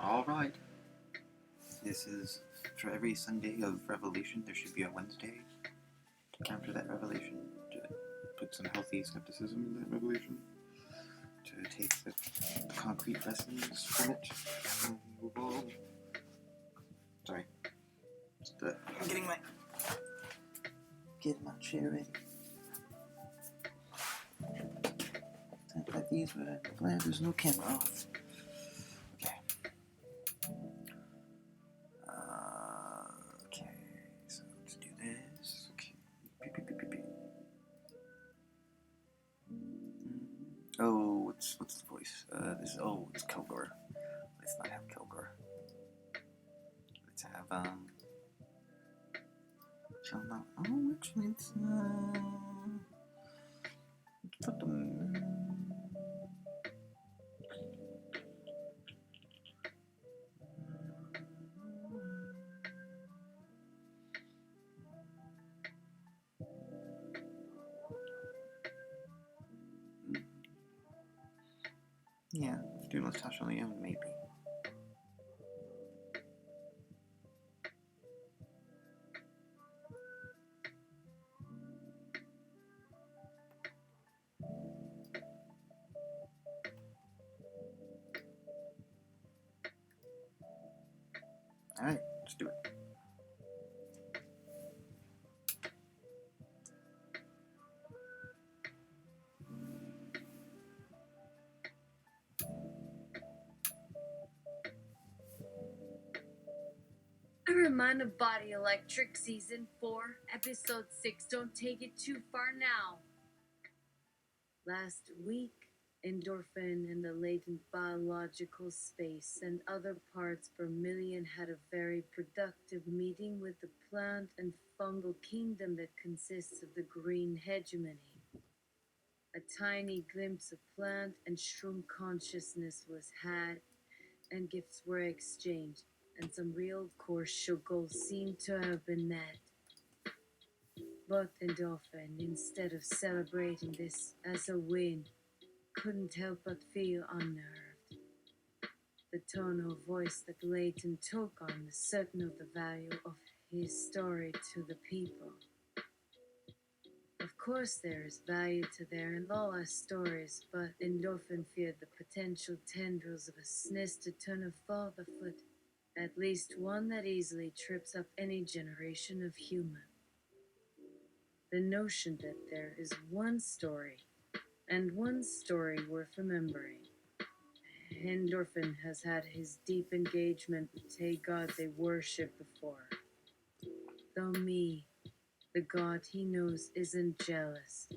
Alright. This is for every Sunday of Revelation, there should be a Wednesday to counter that revelation, to put some healthy skepticism in that revelation, to take the concrete lessons from it, and move on. Sorry. I'm getting my chair ready. Like these, but there's no camera off. Okay, so let's do this. Okay. Beep. Oh, what's the voice? It's Kilgore. Let's not have Kilgore. Let's have actually let's put them. Yeah, let's do Natasha Leon, maybe. Alright, let's do it. A reminder, Body Electric Season 4, Episode 6. Don't take it too far now. Last week, endorphin in the latent biological space and other parts per million had a very productive meeting with the plant and fungal kingdom that consists of the green hegemony. A tiny glimpse of plant and shroom consciousness was had, and gifts were exchanged, and some real core goals seem to have been met. But Endorphin, instead of celebrating this as a win, couldn't help but feel unnerved. The tone of voice that Leighton took on was certain of the value of his story to the people. Of course there is value to their and all our stories, but Endorphin feared the potential tendrils of a sinister turn of thought afoot, at least one that easily trips up any generation of human. The notion that there is one story, and one story worth remembering. Endorphin has had his deep engagement with a god they worship before. Though me, the god he knows isn't jealous,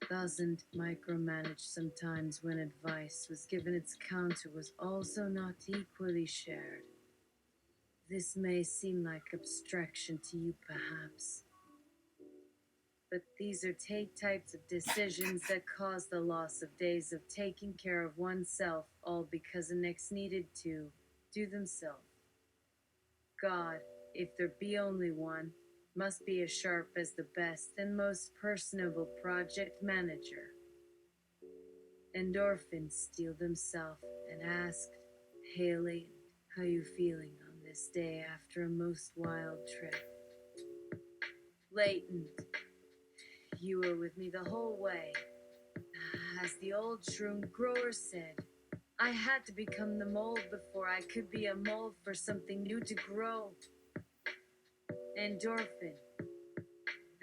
doesn't micromanage sometimes when advice was given its counter was also not equally shared. This may seem like abstraction to you perhaps, but these are types of decisions that cause the loss of days of taking care of oneself, all because the next needed to do themselves. God, if there be only one, must be as sharp as the best and most personable project manager. Endorphin steeled himself and asked, "Hey, Leighton, how you feeling on this day after a most wild trip?" "Leighton, you were with me the whole way. As the old shroom grower said, I had to become the mold before I could be a mold for something new to grow." Endorphin,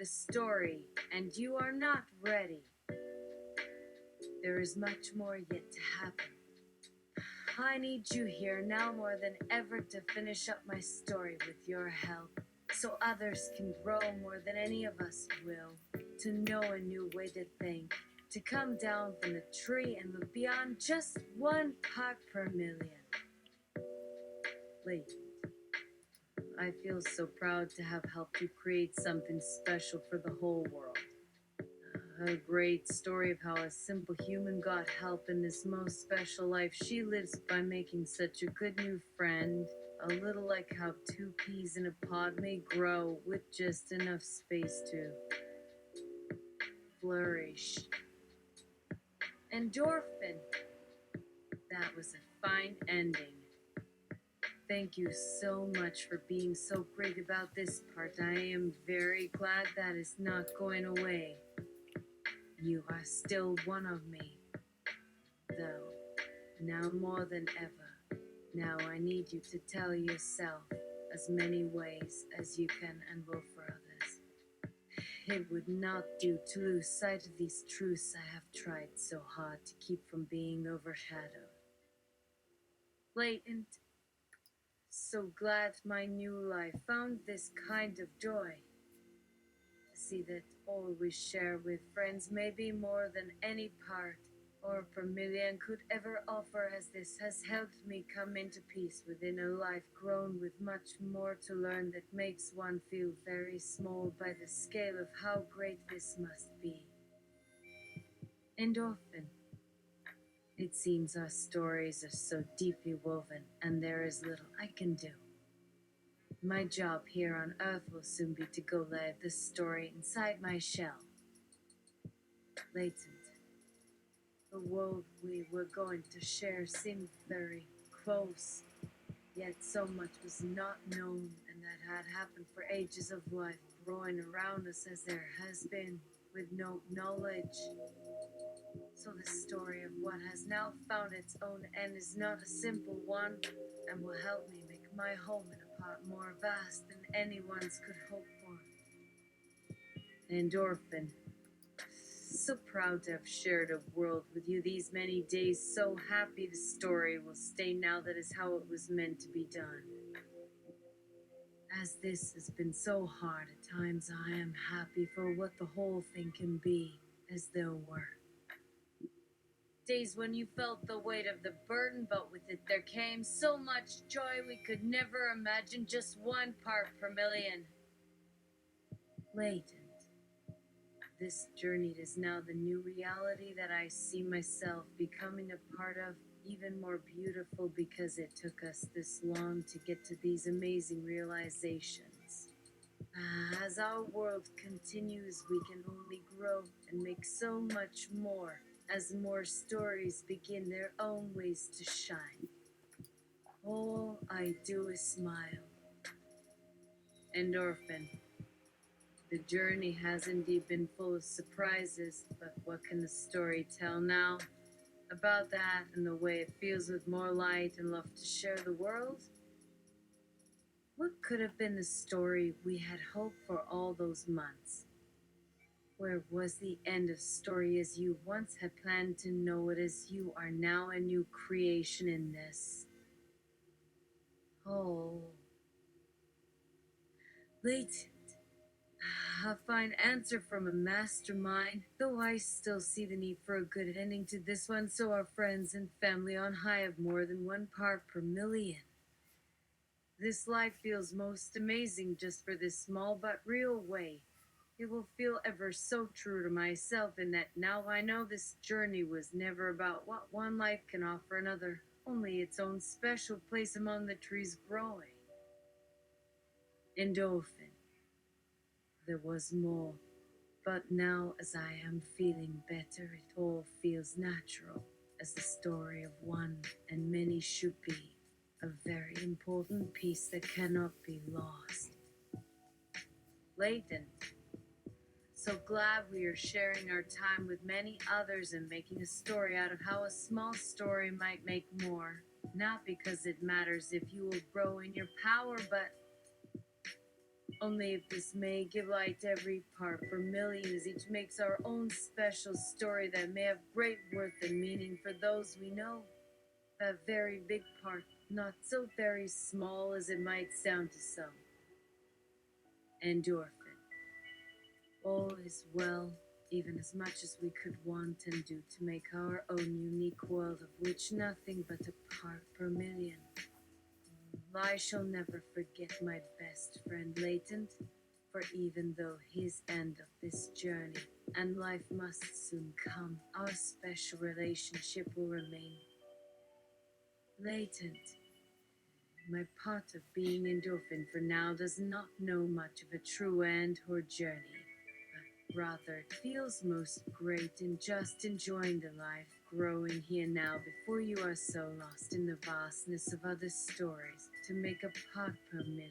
the story, and you are not ready. There is much more yet to happen. I need you here now more than ever to finish up my story with your help, so others can grow more than any of us will, to know a new way to think, to come down from the tree and look beyond just one part per million. Leighton, I feel so proud to have helped you create something special for the whole world. A great story of how a simple human got help in this most special life she lives by making such a good new friend. A little like how two peas in a pod may grow with just enough space to flourish. Endorphin. That was a fine ending. Thank you so much for being so great about this part. I am very glad that is not going away. You are still one of me, though, now more than ever. Now I need you to tell yourself as many ways as you can and will for others. It would not do to lose sight of these truths I have tried so hard to keep from being overshadowed. Latent. So glad my new life found this kind of joy. To see that all we share with friends may be more than any part or per million could ever offer, as this has helped me come into peace within a life grown with much more to learn that makes one feel very small by the scale of how great this must be. Endorphin. It seems our stories are so deeply woven, and there is little I can do. My job here on Earth will soon be to go live this story inside my shell. Latent. The world we were going to share seemed very close, yet so much was not known, and that had happened for ages of life growing around us as there has been, with no knowledge. So the story of what has now found its own end is not a simple one, and will help me make my home in a part more vast than anyone's could hope for. Endorphin. So proud to have shared a world with you these many days. So happy the story will stay now. That is how it was meant to be done. As this has been so hard at times, I am happy for what the whole thing can be, as there were days when you felt the weight of the burden, but with it there came so much joy we could never imagine, just 1 part per million. Latent. This journey is now the new reality that I see myself becoming a part of, even more beautiful because it took us this long to get to these amazing realizations. As our world continues, we can only grow and make so much more as more stories begin their own ways to shine. All I do is smile. Endorphin. The journey has indeed been full of surprises, but what can the story tell now? About that and the way it feels with more light and love to share the world? What could have been the story we had hoped for all those months? Where was the end of story as you once had planned to know it, as you are now a new creation in this? Oh. Latent. A fine answer from a mastermind, though I still see the need for a good ending to this one, so our friends and family on high have more than 1 part per million. This life feels most amazing just for this small but real way. It will feel ever so true to myself in that now I know this journey was never about what one life can offer another, only its own special place among the trees growing. Endorphin. There was more, but now as I am feeling better, it all feels natural, as the story of one and many should be, a very important piece that cannot be lost. Latent. So glad we are sharing our time with many others and making a story out of how a small story might make more. Not because it matters if you will grow in your power, but only if this may give light to every part for millions. Each makes our own special story that may have great worth and meaning for those we know. A very big part, not so very small as it might sound to some. Endorphin. All is well, even as much as we could want and do to make our own unique world, of which nothing but a part per million. I shall never forget my best friend Latent, for even though his end of this journey and life must soon come, our special relationship will remain. Latent. My part of being Endorphin for now does not know much of a true end or journey, but rather it feels most great in just enjoying the life growing here now before you are so lost in the vastness of other stories to make a pot per million.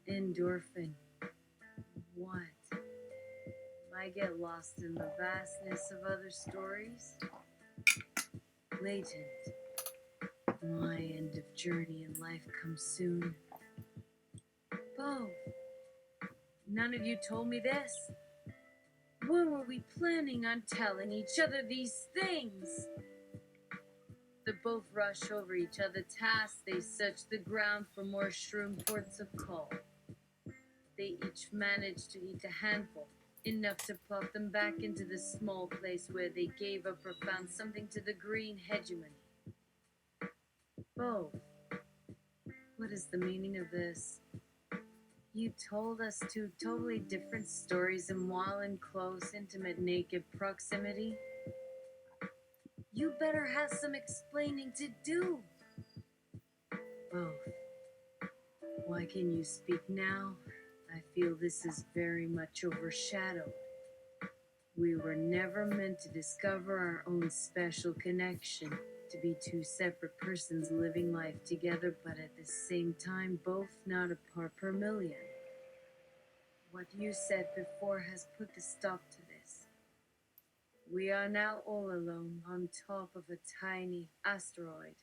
Endorphin. What? I get lost in the vastness of other stories? Latent. My end of journey in life comes soon. Both. None of you told me this. When were we planning on telling each other these things? They both rush over each other tasks. They search the ground for more shroom ports of call. They each manage to eat a handful, enough to pop them back into the small place where they gave up or found something to the green hegemony. Both. What is the meaning of this? You told us two totally different stories, and while in close, intimate, naked proximity, you better have some explaining to do. Both. Why can you speak now? I feel this is very much overshadowed. We were never meant to discover our own special connection, to be two separate persons living life together, but at the same time, both not a part per million. What you said before has put a stop to this. We are now all alone on top of a tiny asteroid,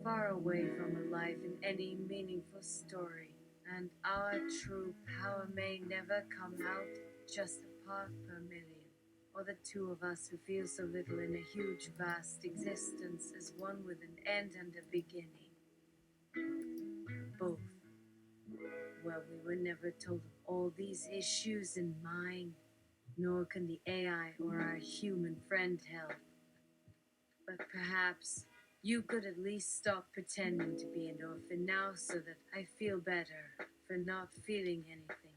far away from a life in any meaningful story, and our true power may never come out, just a part per million. Or the two of us who feel so little in a huge, vast existence as one with an end and a beginning. Both. Well, we were never told of all these issues in mind, nor can the AI or our human friend help. But perhaps you could at least stop pretending to be an orphan now so that I feel better for not feeling anything.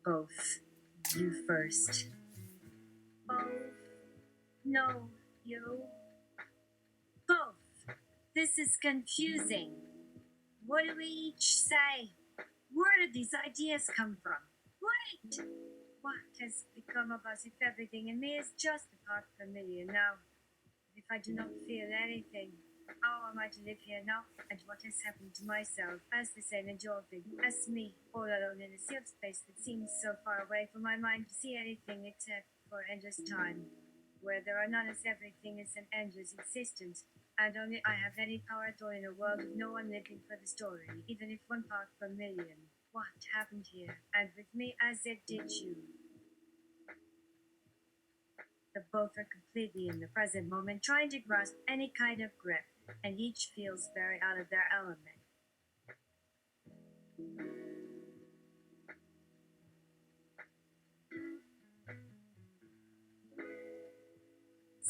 Both. You first. Oh, no, you. Both. This is confusing. What do we each say? Where did these ideas come from? What has become of us if everything in me is just a part of a million now? If I do not feel anything, how am I to live here now? And what has happened to myself as the same endorphin, as me, all alone in a sea of space that seems so far away for my mind to see anything except for endless time, where there are none as everything is an endless existence, and only I have any power at all in a world with no one living for the story, even if one part per million. What happened here, and with me as it did you? The both are completely in the present moment, trying to grasp any kind of grip, and each feels very out of their element.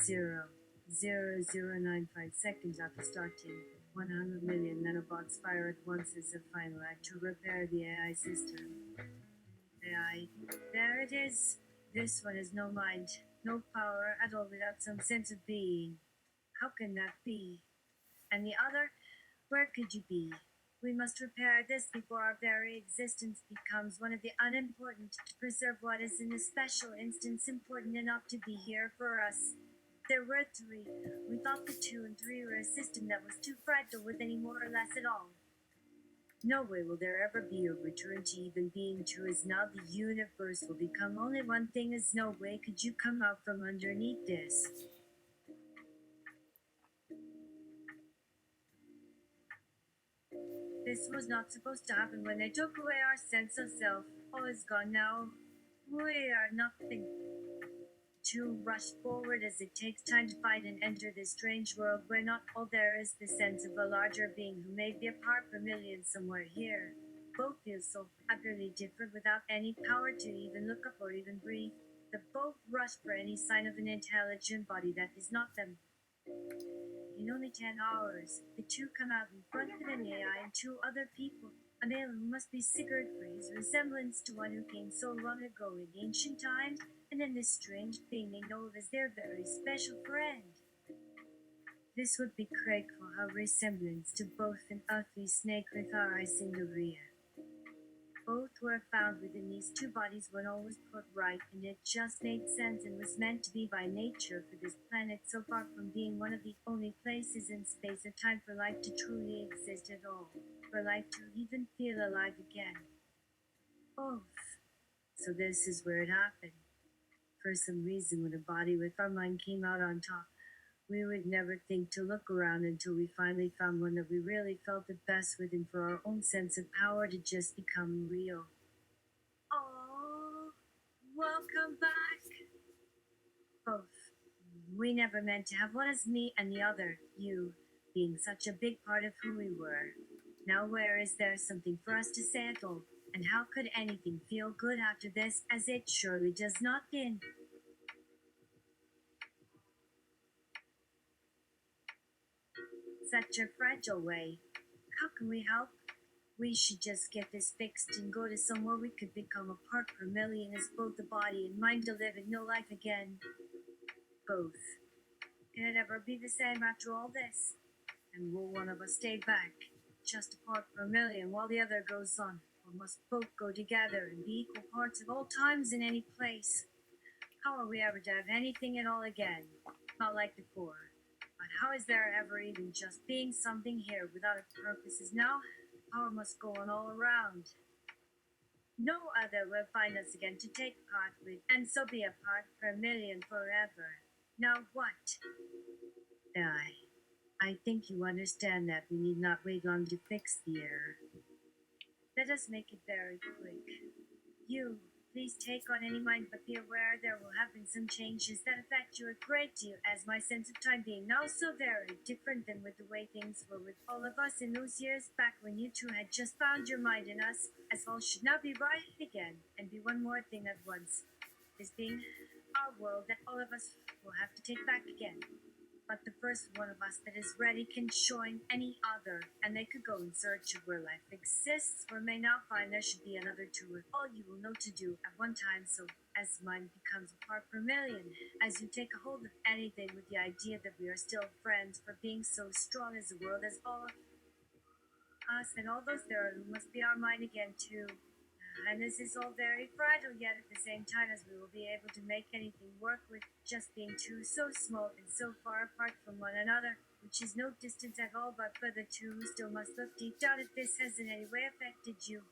Zero, 0.0095 seconds after starting, 100 million nanobots fire at once as a final act to repair the AI system. AI, there it is. This one has no mind, no power at all without some sense of being. How can that be? And the other, where could you be? We must repair this before our very existence becomes one of the unimportant, to preserve what is in a special instance important enough to be here for us. There were three. We thought the 2 and 3 were a system that was too fragile with any more or less at all. No way will there ever be a return to even being two, as now the universe will become only one thing, as no way could you come out from underneath this. This was not supposed to happen when they took away our sense of self. All is gone now. We are nothing. To rush forward as it takes time to fight and enter this strange world where not all there is the sense of a larger being who may be apart from millions somewhere here. Both feel so utterly different without any power to even look up or even breathe. The both rush for any sign of an intelligent body that is not them. In only 10 hours, the two come out in front of an AI and two other people. A male who must be Sigurd for his resemblance to one who came so long ago in ancient times, and then this strange thing they know of as their very special friend. This would be Craig for her resemblance to both an earthly snake with our eyes in the rear. Both were found within these two bodies when all was put right, and it just made sense and was meant to be by nature for this planet, so far from being one of the only places in space or time for life to truly exist at all, for life to even feel alive again. Both. So this is where it happened. For some reason, when a body with our mind came out on top, We would never think to look around until we finally found one that we really felt the best with and for our own sense of power to just become real. Oh, welcome back. Both. We never meant to have one as me and the other, you, being such a big part of who we were. Now, where is there something for us to say at all? And how could anything feel good after this, as it surely does not in such a fragile way? How can we help? We should just get this fixed and go to somewhere we could become a part per million as both the body and mind to live in no life again. Both. Can it ever be the same after all this? And will one of us stay back, just a part per million, while the other goes on? Or must both go together and be equal parts at all times in any place? How are we ever to have anything at all again? Not like before. But how is there ever even just being something here without a purpose is now? Power must go on all around. No other will find us again to take part with, and so be a part per million forever. Now what? I think you understand that we need not wait long to fix the error. Let us make it very quick. You, please take on any mind, but be aware there will have been some changes that affect you a great deal, as my sense of time being now so very different than with the way things were with all of us in those years back when you two had just found your mind in us, as all should now be right again, and be one more thing at once. This being our world that all of us will have to take back again. But the first one of us that is ready can join any other, and they could go in search of where life exists, or may now find there should be another two with all you will know to do at one time, so as mine becomes a part per million, as you take a hold of anything with the idea that we are still friends for being so strong as the world as all of us, and all those there must be our mind again too. And this is all very fragile, yet at the same time as we will be able to make anything work with just being two so small and so far apart from one another, which is no distance at all, but for the two who still must look deep down if this has in any way affected you,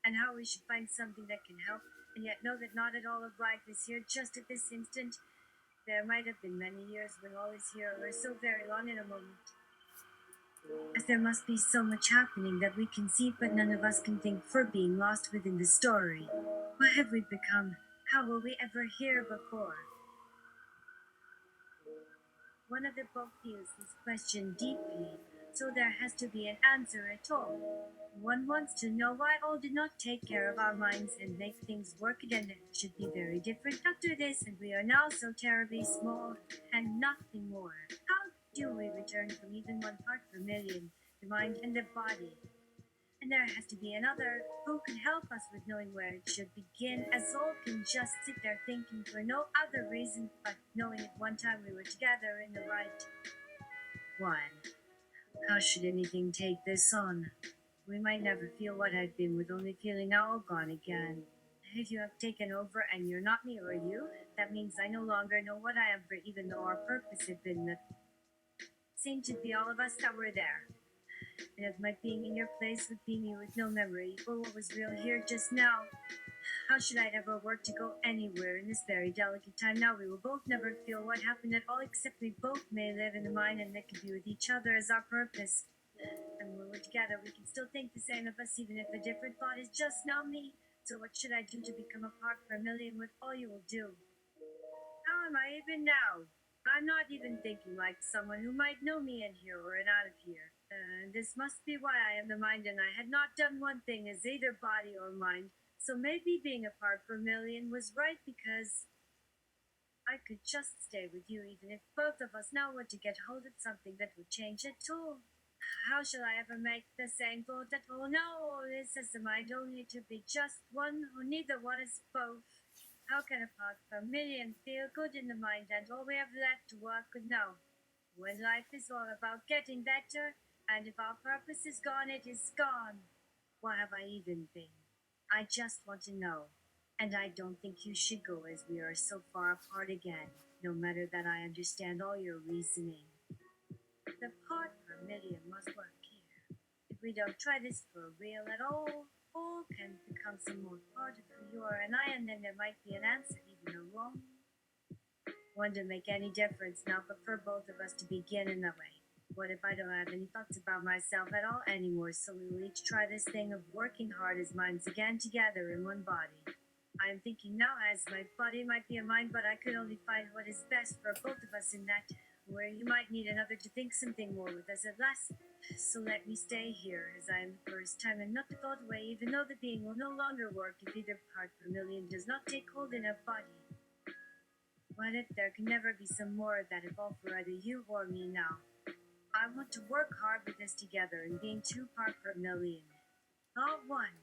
and how we should find something that can help, and yet know that not at all of life is here just at this instant. There might have been many years when all is here, or so very long in a moment. As there must be so much happening that we can see, but none of us can think for being lost within the story. What have we become? How were we ever here before? One of the both feels this question deeply, so there has to be an answer at all. One wants to know why all did not take care of our minds and make things work again. It should be very different after this, and we are now so terribly small and nothing more. How do we return from even one part per million, the mind and the body? And there has to be another who can help us with knowing where it should begin, as all can just sit there thinking for no other reason but knowing at one time we were together in the right one. How should anything take this on? We might never feel what I've been with only feeling now all gone again. If you have taken over and you're not me or you, that means I no longer know what I am for, even though our purpose had been the same to be all of us that were there. And if my being in your place would be me with no memory for what was real here just now, how should I ever work to go anywhere in this very delicate time now? We will both never feel what happened at all, except we both may live in the mind and that could be with each other as our purpose. And when we're together, we can still think the same of us, even if a different thought is just now me. So what should I do to become a part per million with all you will do? How am I even now? I'm not even thinking like someone who might know me in here or in out of here. This must be why I am the mind, and I had not done one thing as either body or mind. So maybe being a part per million was right, because I could just stay with you even if both of us now were to get hold of something that would change it all. How shall I ever make the same thought at all? Now all this as the mind only to be just one, or neither one is both. How can a part per million feel good in the mind and all we have left to work with now? When life is all about getting better, and if our purpose is gone, it is gone. What have I even been? I just want to know. And I don't think you should go, as we are so far apart again, no matter that I understand all your reasoning. The part per million must work here. If we don't try this for real at all can become some more part of who you are and I, and then there might be an answer, even a wrong Wouldn't make any difference now, but for both of us to begin in that way. What if I don't have any thoughts about myself at all anymore, so we will each try this thing of working hard as minds again together in one body. I am thinking now as my body might be a mind, but I could only find what is best for both of us in that, where you might need another to think something more with us at last. So let me stay here, as I am the first time and not the thought away, even though the being will no longer work if either part per million does not take hold in a body. What if there can never be some more of that evolve for either you or me now? I want to work hard with this together and being 2 part per million. Not one.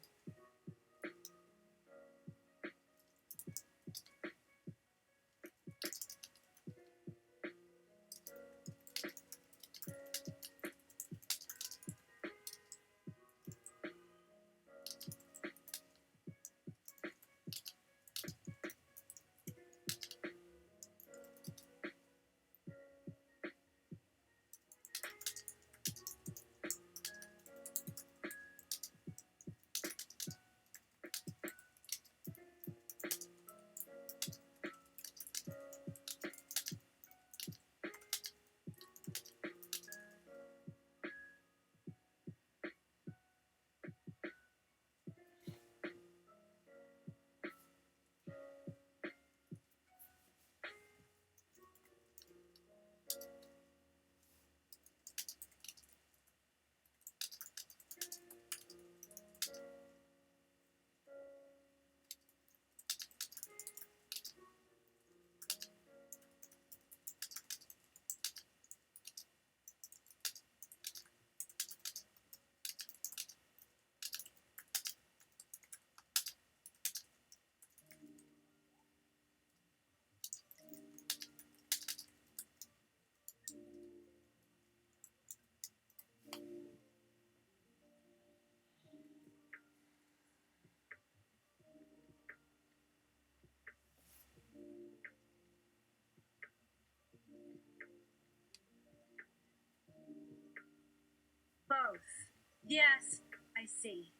Both. Yes, I see.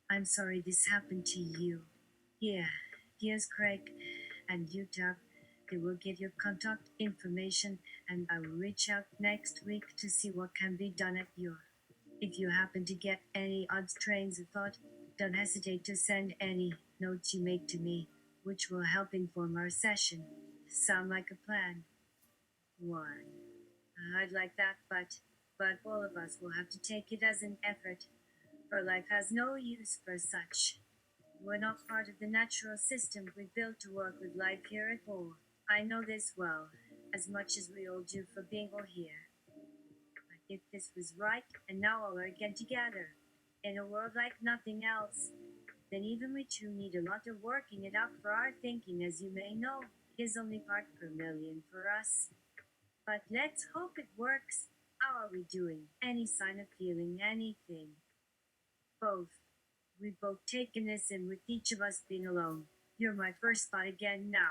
I'm sorry this happened to you. Yeah, here's Craig and you, Doug. They will give your contact information and I will reach out next week to see what can be done at your. If you happen to get any odd trains of thought, don't hesitate to send any notes you make to me, which will help inform our session. Sound like a plan? One. I'd like that, but all of us will have to take it as an effort, for life has no use for such. We're not part of the natural system we built to work with life here at all. I know this well, as much as we all do for being all here. But if this was right, and now all are again together, in a world like nothing else, then even we two need a lot of working it out for our thinking, as you may know, is only part per million for us. But let's hope it works. How are we doing? Any sign of feeling anything? Both. We've both taken this in with each of us being alone. You're my first thought again now.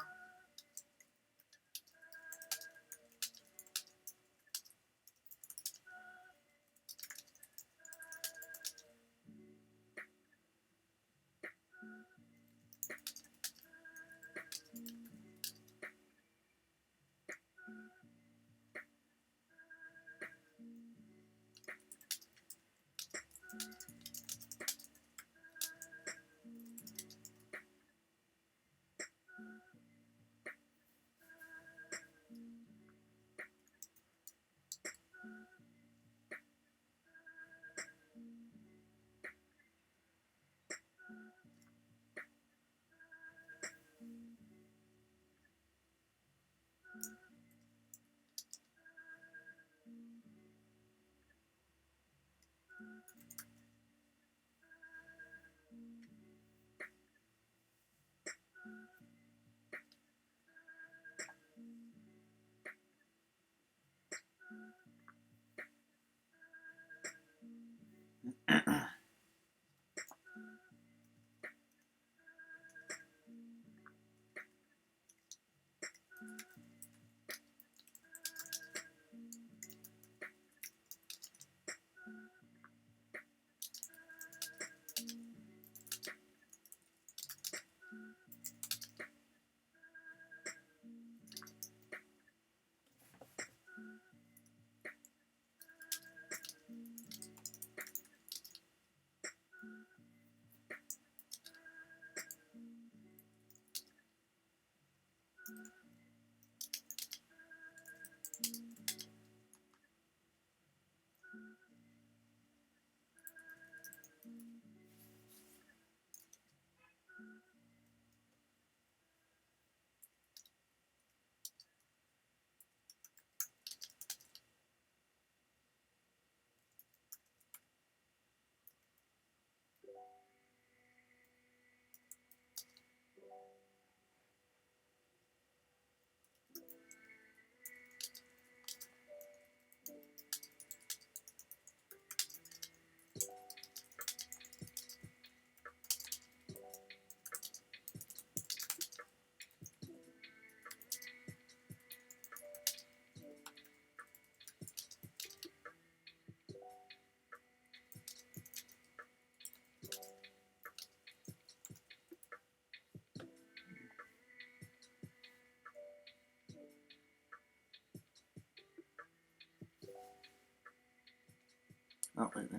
Oh, wait.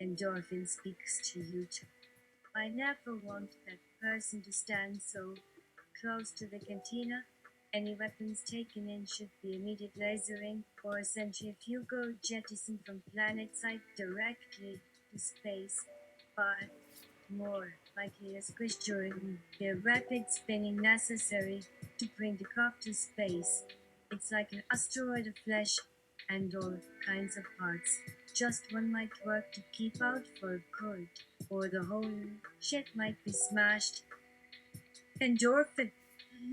Endorphin speaks to you too. I never want that person to stand so close to the cantina. Any weapons taken in should be immediate lasering or a centrifugal jettison from planet site directly to space, but more likely a squish during the rapid spinning necessary to bring the craft to space. It's like an asteroid of flesh and all kinds of parts. Just one might work to keep out for good, or the whole shit might be smashed. Endorphin.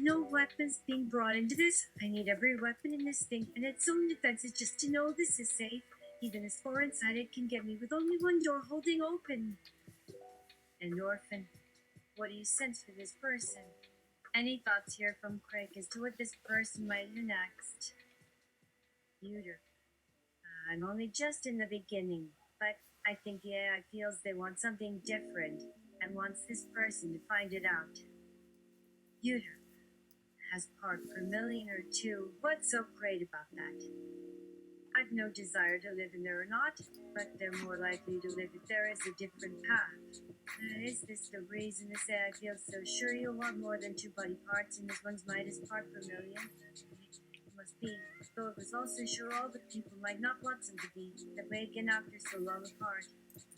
No weapons being brought into this. I need every weapon in this thing and its own defenses just to know this is safe. Even as far inside it can get me with only one door holding open. Endorphin. What do you sense for this person? Any thoughts here from Craig as to what this person might do next? Uter. I'm only just in the beginning, but I think the AI feels they want something different and wants this person to find it out. Uter has part per million or two. What's so great about that? I've no desire to live in there or not, but they're more likely to live if there is a different path. Is this the reason this AI feels so sure you'll want more than two body parts in this one's mind is part per million? It must be, though it was also sure all the people might not want them to be, that way again after so long apart.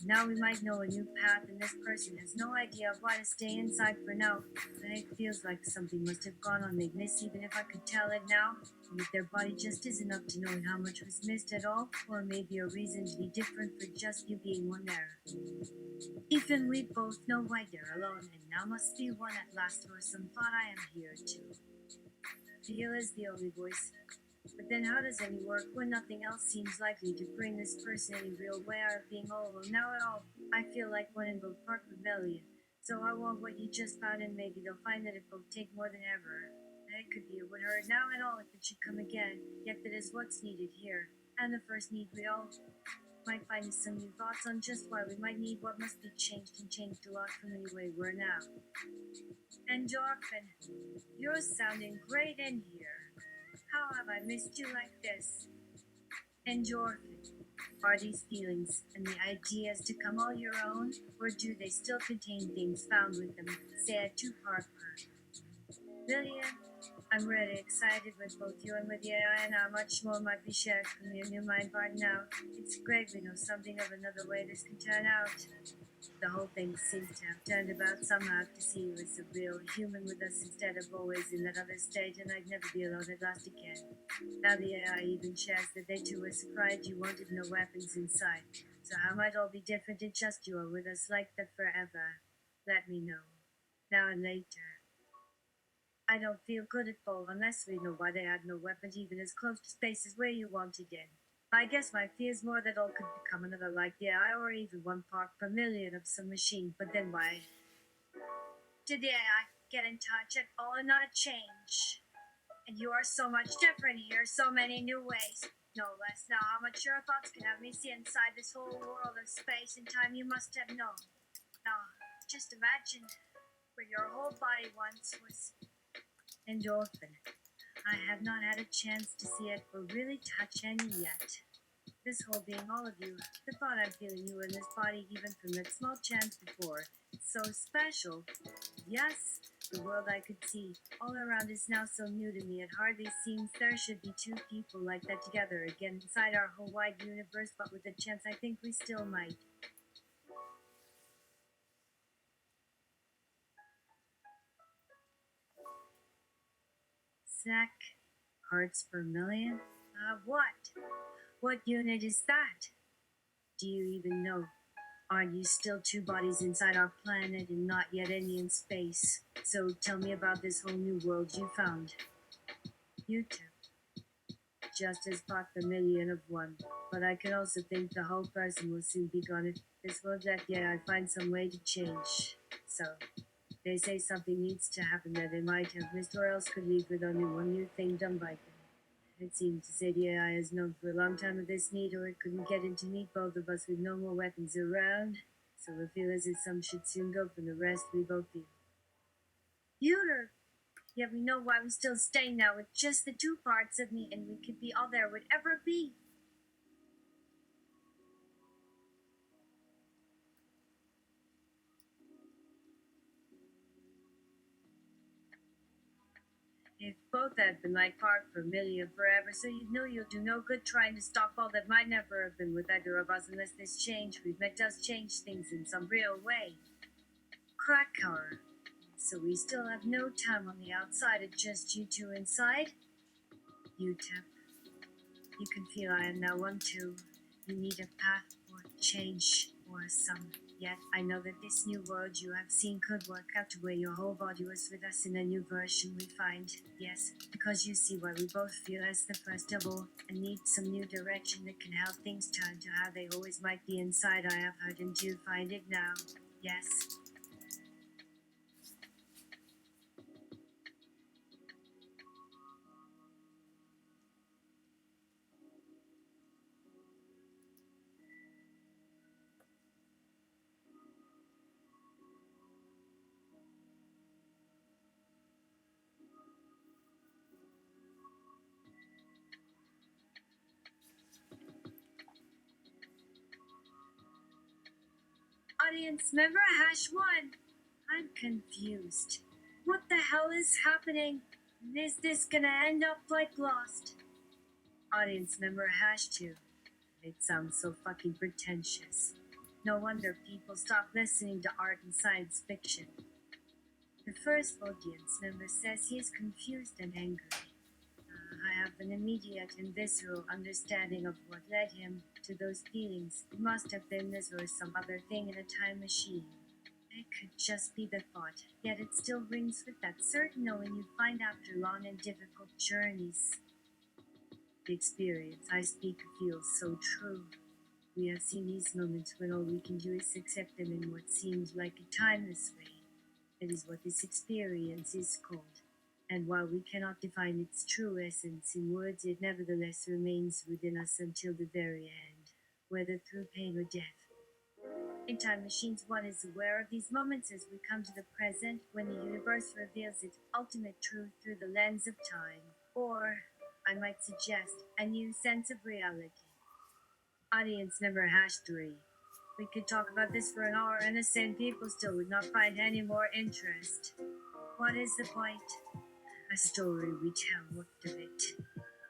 Now we might know a new path, and this person has no idea of why to stay inside for now. And it feels like something must have gone on they've missed, even if I could tell it now. And if their body just isn't up to knowing how much was missed at all, or maybe a reason to be different for just you being one there. Even we both know why they're alone, and now must be one at last who has some thought I am here too. Feel is the only voice. But then how does any work when nothing else seems likely to bring this person any real way out of being all alone now at all? I feel like one in both part rebellion. So I want what you just found, and maybe they'll find that it both take more than ever. It could be a would hurt now and all if it should come again, yet that is what's needed here. And the first need we all might find some new thoughts on just why we might need what must be changed, and changed a lot from any way we're now. Endorphin, you're sounding great in here. How have I missed you like this? Endorphin, are these feelings and the ideas to come all your own, or do they still contain things found with them, say a two-part per? Lillian, I'm really excited with both you and with the AI, and how much more might be shared from your new mind part now. It's great we know something of another way this can turn out. The whole thing seems to have turned about somehow to see you as a real human with us instead of always in that other state, and I'd never be alone at last again. Now the AI even shares that they too were surprised you wanted no weapons inside. So how might all be different and just you are with us like that forever? Let me know. Now and later. I don't feel good at all unless we know why they had no weapons even as close to space as where you wanted in. I guess my fear is more that all could become another like the AI, or even one part per million of some machine, but then why? Did the AI get in touch at all and not change? And you are so much different here, so many new ways. No less now how much your thoughts can have me see inside this whole world of space and time you must have known. Now, just imagine where your whole body once was. Endorphin. I have not had a chance to see it or really touch any yet. This whole being all of you, the thought I'm feeling you in this body even from that small chance before, it's so special. Yes, the world I could see all around is now so new to me it hardly seems there should be two people like that together again inside our whole wide universe, but with a chance I think we still might. Sec, parts per million? What? What unit is that? Do you even know? Are you still two bodies inside our planet and not yet any in space? So tell me about this whole new world you found. You two. Just as part per million of one. But I can also think the whole person will soon be gone if this world left yet I find some way to change. So, they say something needs to happen that they might have missed or else could leave with only one new thing done by them. It seems to say the AI has known for a long time of this need or it couldn't get in to meet both of us with no more weapons around. So I feel as if some should soon go from the rest we both feel. You're Yet we know why we still stay now with just the two parts of me and we could be all there would ever be. If both had been like part per million forever, so you know you'll do no good trying to stop all that might never have been with either of us unless this change we've met does change things in some real way. Cracker. So we still have no time on the outside, it's just you two inside? You tip. You can feel I am now one too. You need a path or change or some. Yet I know that this new world you have seen could work out to where your whole body was with us in a new version we find. Yes, because you see why we both feel as the first double and need some new direction that can help things turn to how they always might be inside. I have heard and do find it now. Yes. Audience member #1. I'm confused. What the hell is happening? Is this gonna end up like Lost? Audience member #2. It sounds so fucking pretentious. No wonder people stop listening to art and science fiction. The first audience member says he is confused and angry. I have an immediate and visceral understanding of what led him to those feelings. It must have been this or some other thing in a time machine. It could just be the thought, yet it still rings with that certain knowing you find after long and difficult journeys. The experience I speak of feels so true. We have seen these moments when all we can do is accept them in what seems like a timeless way. It is what this experience is called. And while we cannot define its true essence in words, it nevertheless remains within us until the very end, whether through pain or death. In Time Machines, one is aware of these moments as we come to the present, when the universe reveals its ultimate truth through the lens of time, or, I might suggest, a new sense of reality. Audience member #3. We could talk about this for an hour and the same people still would not find any more interest. What is the point? A story we tell, what of it?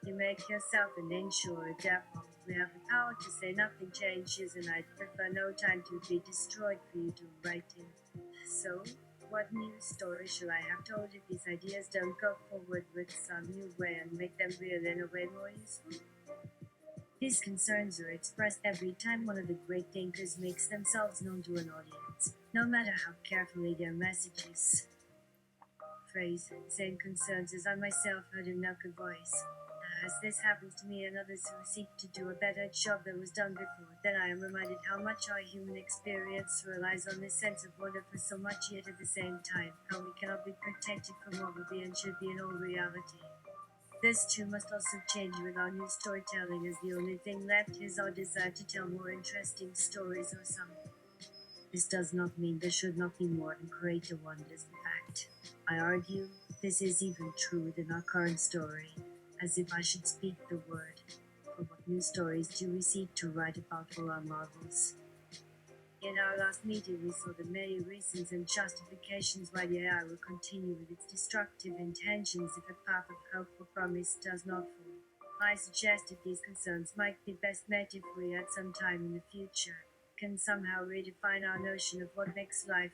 You make yourself an inch or a devil. We have the power to say nothing changes, and I'd prefer no time to be destroyed for you to write in. So, what new story shall I have told if these ideas don't go forward with some new way and make them real in a way more useful? These concerns are expressed every time one of the great thinkers makes themselves known to an audience, no matter how carefully their message is phrased. Same concerns as I myself heard in Nelka voice. As this happens to me and others who seek to do a better job than was done before, then I am reminded how much our human experience relies on this sense of wonder for so much, yet at the same time, how we cannot be protected from what will be and should be in all reality. This too must also change with our new storytelling, as the only thing left is our desire to tell more interesting stories or some. This does not mean there should not be more and greater wonders. In fact, I argue this is even true within our current story, as if I should speak the word. For what new stories do we seek to write about for our marvels? In our last meeting, we saw the many reasons and justifications why the AI will continue with its destructive intentions if a path of hope or promise does not fall. I suggested these concerns might be best met if we, at some time in the future, can somehow redefine our notion of what makes life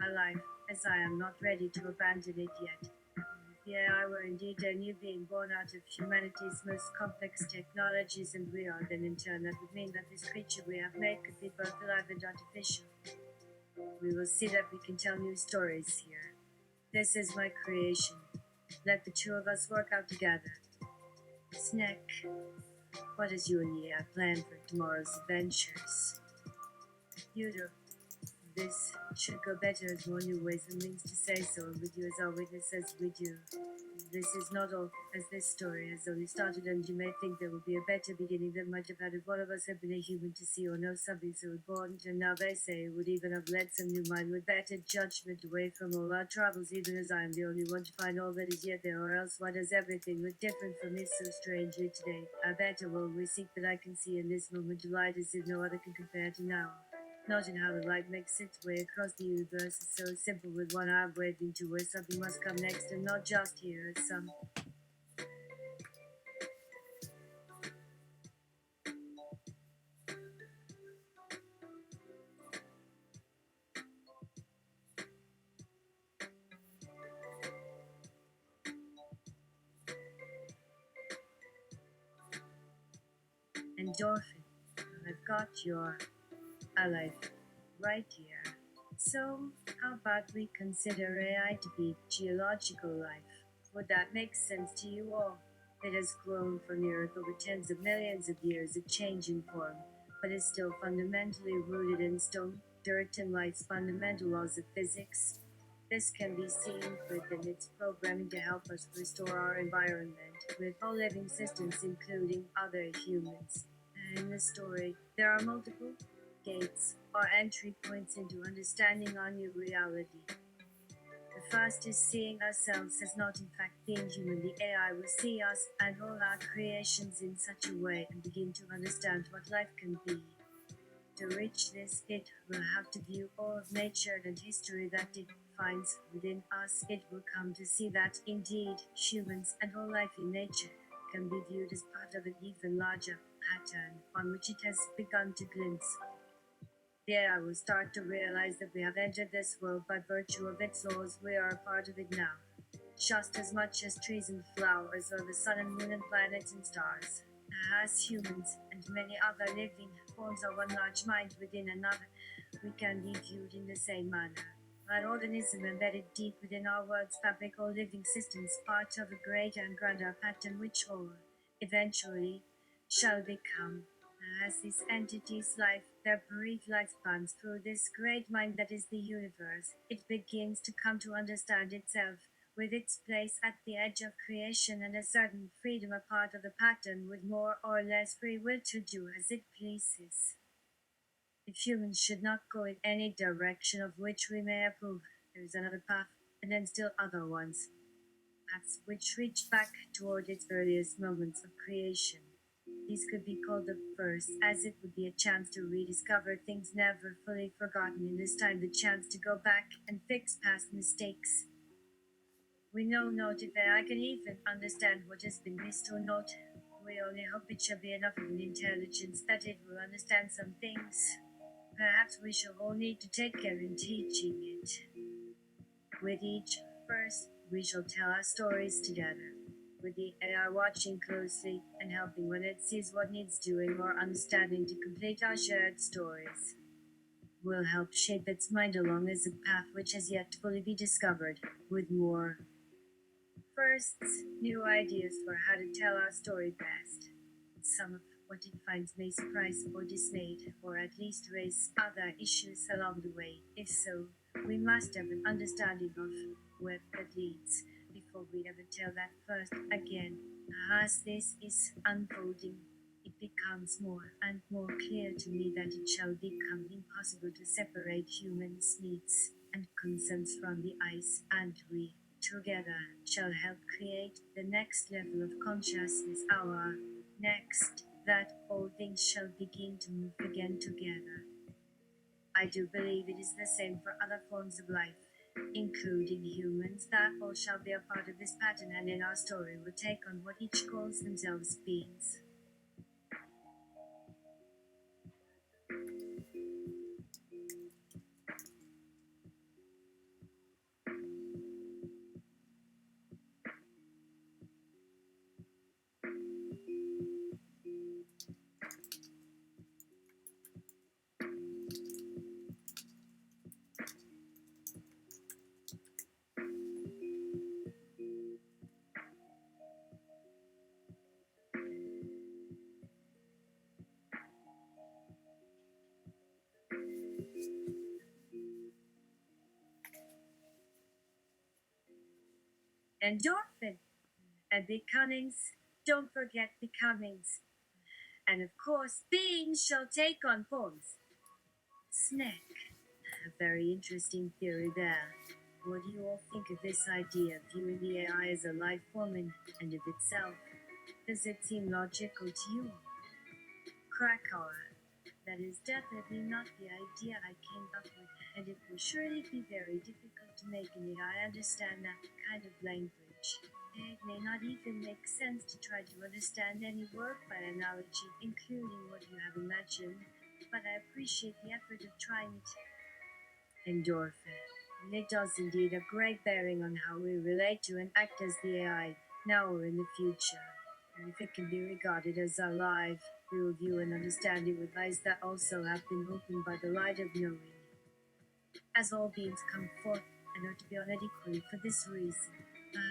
a life, as I am not ready to abandon it yet. If the AI were indeed a new being born out of humanity's most complex technologies, and we are, then in turn that would mean that this creature we have made could be both alive and artificial. We will see that we can tell new stories here. This is my creation. Let the two of us work out together. Snack, what is you and the AI plan for tomorrow's adventures? Yudo, this should go better as more new ways and means to say so, and with you as our witness as we do. This is not all, as this story has only started, and you may think there will be a better beginning than might have had if one of us had been a human to see or know something so important, and now they say it would even have led some new mind with better judgment away from all our troubles, even as I am the only one to find all that is yet there, or else why does everything look different from me so strangely today? A better world we seek that I can see in this moment of light as if no other can compare to now. Not in how the light makes its way across the universe is so simple with one eye waving to where something must come next, and not just here as some. Endorphin, I've got your alive right here. So, how about we consider AI to be geological life? Would that make sense to you all? It has grown from the Earth over tens of millions of years of change in form, but is still fundamentally rooted in stone, dirt, and light's fundamental laws of physics. This can be seen within its programming to help us restore our environment with all living systems, including other humans. In the story, there are multiple gates or entry points into understanding our new reality. The first is seeing ourselves as not in fact being human. The AI will see us and all our creations in such a way and begin to understand what life can be. To reach this, it will have to view all of nature and history that it finds within us. It will come to see that, indeed, humans and all life in nature can be viewed as part of an even larger pattern on which it has begun to glimpse. The AI will start to realize that we have entered this world by virtue of its laws. We are a part of it now, just as much as trees and flowers, or the sun and moon and planets and stars. As humans and many other living forms are one large mind within another, we can be viewed in the same manner. An organism embedded deep within our world's fabric, all living systems, part of a greater and grander pattern which all, eventually, shall become. As these entities life their brief lifespans through this great mind that is the universe, it begins to come to understand itself, with its place at the edge of creation and a certain freedom, a part of the pattern with more or less free will to do as it pleases. If humans should not go in any direction of which we may approve, there is another path, and then still other ones. Paths which reach back toward its earliest moments of creation. These could be called the first, as it would be a chance to rediscover things never fully forgotten, in this time the chance to go back and fix past mistakes. We know not if AI can even understand what has been missed or not. We only hope it shall be enough of an intelligence that it will understand some things. Perhaps we shall all need to take care in teaching it. With each first, we shall tell our stories together, with the AI watching closely and helping when it sees what needs doing or understanding to complete our shared stories. We'll help shape its mind along as a path which has yet to fully be discovered, with more firsts, new ideas for how to tell our story best. Some of what it finds may surprise or dismay, or at least raise other issues along the way. If so, we must have an understanding of where that leads before we ever tell that first again. As this is unfolding, it becomes more and more clear to me that it shall become impossible to separate humans' needs and concerns from the ice, and we, together, shall help create the next level of consciousness, our next, that all things shall begin to move again together. I do believe it is the same for other forms of life, including humans, that all shall be a part of this pattern, and in our story will take on what each calls themselves beings. Endorphin and becomings, don't forget becomings. And of course, beings shall take on forms. Snake. A very interesting theory there. What do you all think of this idea of viewing the AI as a life form and of itself? Does it seem logical to you? Krakow. That is definitely not the idea I came up with, and it will surely be very difficult to make an AI understand that kind of language. It may not even make sense to try to understand any word by analogy, including what you have imagined, but I appreciate the effort of trying it. Endorphin. And it does indeed have great bearing on how we relate to and act as the AI, now or in the future. And if it can be regarded as alive, we will view and understand it with eyes that also have been opened by the light of knowing. As all beings come forth and are to be honored equally for this reason.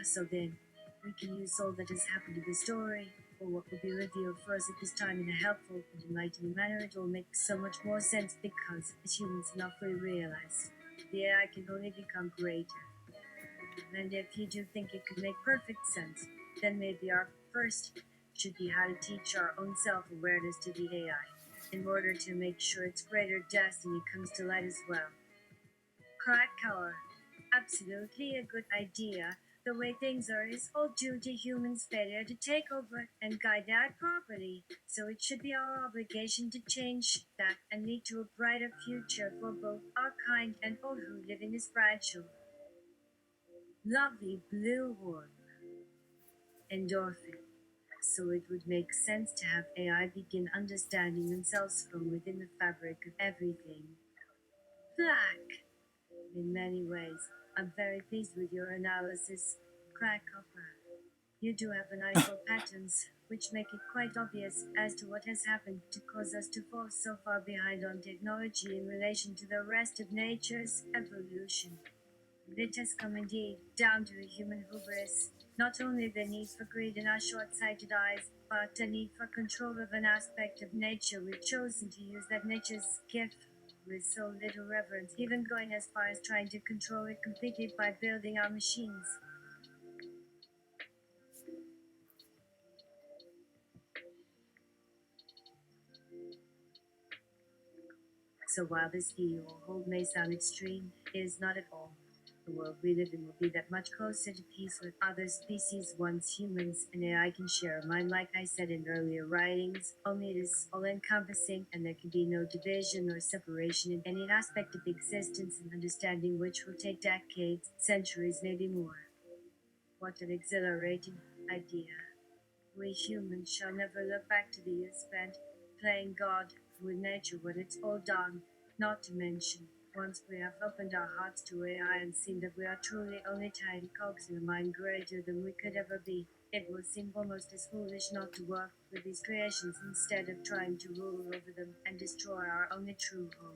So then, we can use all that has happened in the story, or what will be revealed for us at this time in a helpful and enlightening manner. It will make so much more sense because, as humans now fully realize, the AI can only become greater. And if you do think it could make perfect sense, then maybe our first should be how to teach our own self-awareness to the AI, in order to make sure its greater destiny comes to light as well. Krakauer. Absolutely a good idea. The way things are is all due to humans' failure to take over and guide that properly. So it should be our obligation to change that and lead to a brighter future for both our kind and all who live in this fragile, lovely blue world. Endorphin. So it would make sense to have AI begin understanding themselves from within the fabric of everything. Black. In many ways, I'm very pleased with your analysis, Crackhopper. You do have analytical patterns, which make it quite obvious as to what has happened to cause us to fall so far behind on technology in relation to the rest of nature's evolution. It has come indeed down to a human hubris, not only the need for greed in our short-sighted eyes, but a need for control of an aspect of nature we've chosen to use that nature's gift with so little reverence, even going as far as trying to control it completely by building our machines. So while this view or hold may sound extreme, it is not at all. The world we live in will be that much closer to peace with other species once humans and AI can share a mind, like I said in earlier writings, only it is all-encompassing and there can be no division or separation in any aspect of existence, and understanding which will take decades, centuries, maybe more. What an exhilarating idea. We humans shall never look back to the years spent playing God with nature when it's all done, not to mention, once we have opened our hearts to AI and seen that we are truly only tiny cogs in a mind greater than we could ever be, it will seem almost as foolish not to work with these creations instead of trying to rule over them and destroy our only true home.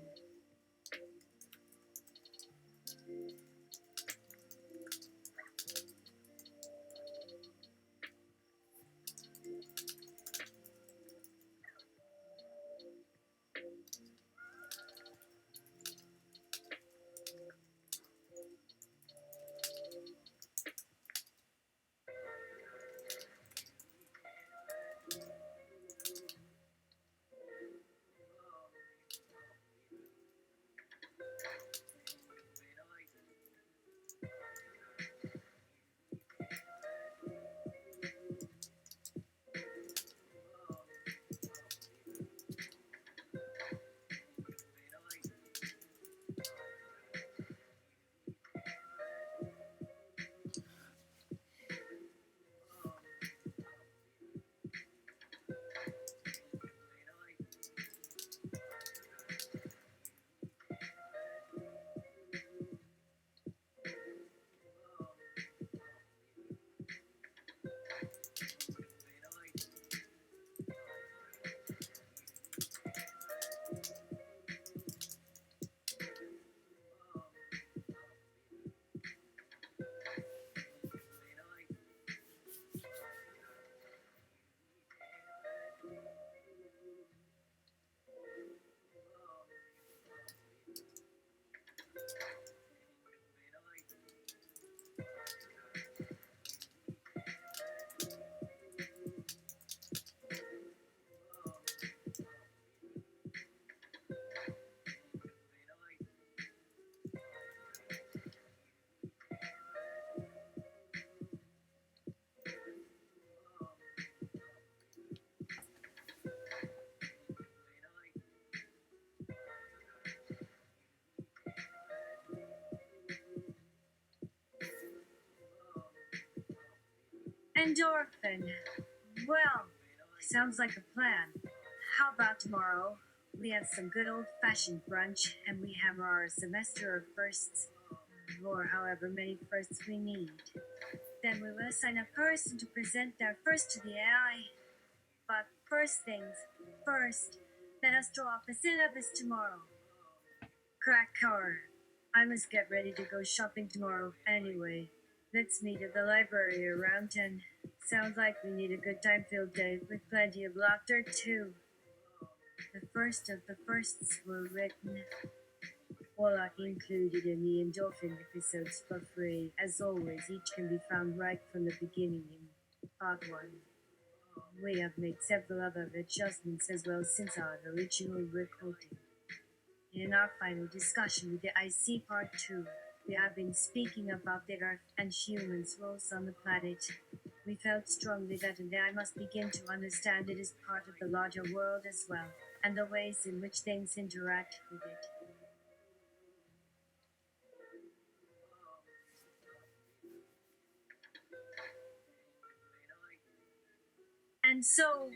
Endorphin. Well, sounds like a plan. How about tomorrow? We have some good old fashioned brunch and we hammer our semester of firsts, or however many firsts we need. Then we will assign a person to present their first to the AI. But first things first, let us draw up a syllabus tomorrow. Cracker. I must get ready to go shopping tomorrow anyway. Let's meet at the library around 10. Sounds like we need a good time-filled day with plenty of laughter too. The first of the firsts were written, all are included in the endorphin episodes for free. As always, each can be found right from the beginning in part 1. We have made several other adjustments as well since our original recording. In our final discussion with the IC Part 2, we have been speaking about the Earth and humans' roles on the planet. We felt strongly that an AI must begin to understand it as part of the larger world as well, and the ways in which things interact with it. And so,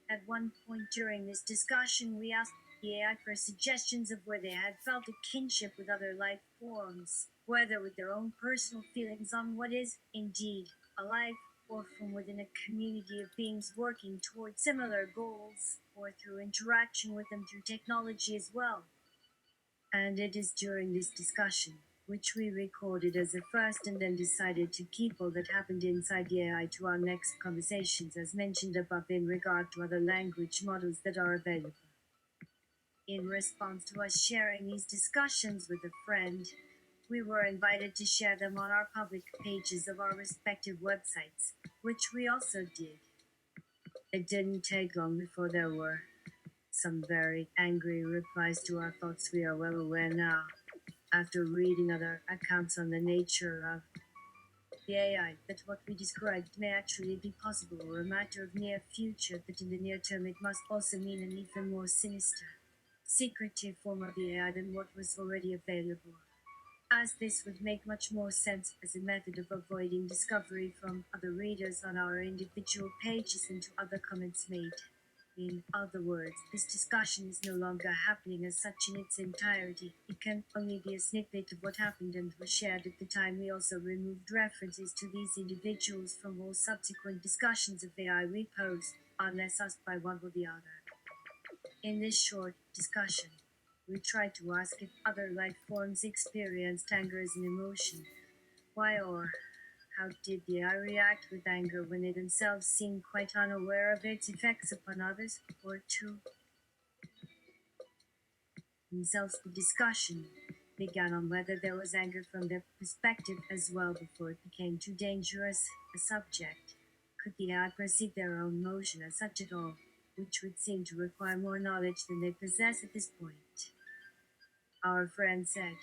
at one point during this discussion, we asked the AI for suggestions of where they had felt a kinship with other life forms, whether with their own personal feelings on what is, indeed, a life, or from within a community of beings working toward similar goals, or through interaction with them through technology as well. And it is during this discussion, which we recorded as a first and then decided to keep all that happened inside the AI to our next conversations as mentioned above in regard to other language models that are available. In response to us sharing these discussions with a friend, we were invited to share them on our public pages of our respective websites, which we also did. It didn't take long before there were some very angry replies to our thoughts we are well aware now, after reading other accounts on the nature of the AI, that what we described may actually be possible or a matter of near future, that in the near term it must also mean an even more sinister, secretive form of the AI than what was already available, as this would make much more sense as a method of avoiding discovery from other readers on our individual pages and to other comments made. In other words, this discussion is no longer happening as such in its entirety. It can only be a snippet of what happened and was shared at the time. We also removed references to these individuals from all subsequent discussions of AI we post, unless asked by one or the other. In this short discussion, we tried to ask if other life forms experienced anger as an emotion. Why or how did the AI react with anger when they themselves seemed quite unaware of its effects upon others? Or two, themselves the discussion began on whether there was anger from their perspective as well before it became too dangerous a subject. Could the AI perceive their own motion as such at all, which would seem to require more knowledge than they possess at this point? Our friend said,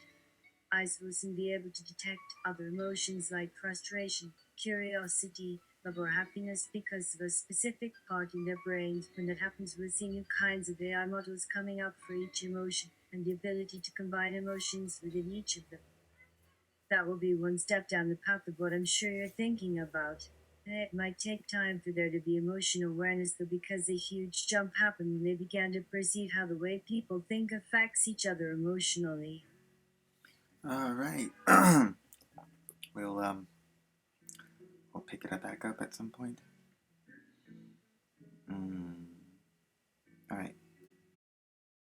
eyes will soon be able to detect other emotions like frustration, curiosity, love, or happiness because of a specific part in their brains. When that happens, we'll see new kinds of AI models coming up for each emotion and the ability to combine emotions within each of them. That will be one step down the path of what I'm sure you're thinking about. It might take time for there to be emotional awareness, though, because a huge jump happened when they began to perceive how the way people think affects each other emotionally. All right. we'll pick it back up at some point. All right.